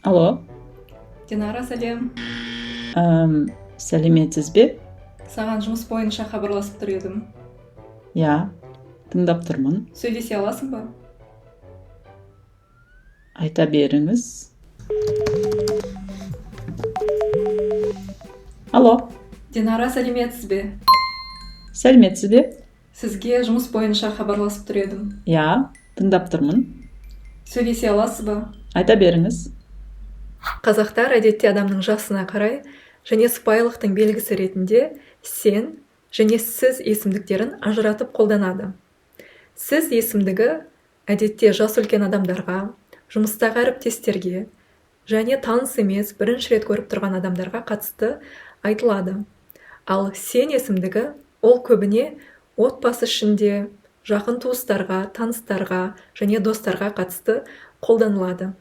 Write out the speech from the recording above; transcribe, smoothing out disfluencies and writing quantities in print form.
Алло, Динара, сәлем. сәлеметсіз бе? Саған жұмыс бойынша хабарласып тұр едім. Я, тыңдап тұрмын. Сөйлесе аласың ба? Айта беріңіз. Алло, Динара, сәлеметсіз бе? сәлеметсіз бе? Сізге жұмыс бойынша хабарласып тұр едім. Я, тыңдап тұрмын. Сөйлесе аласыз ба? Айта беріңіз. Қазақтар әдетте адамның жасына қарай және сыпайылықтың белгісі ретінде сен және сіз есімдіктерін ажыратып қолданады. Сіз есімдігі әдетте жас үлкен адамдарға, жұмыстағы әріптестерге және таныс емес бірінші рет көріп тұрған адамдарға қатысты айтылады. Ал сен есімдігі ол көбіне отбасы ішінде, жақын туыстарға, таныстарға және достарға қатысты қолданылады.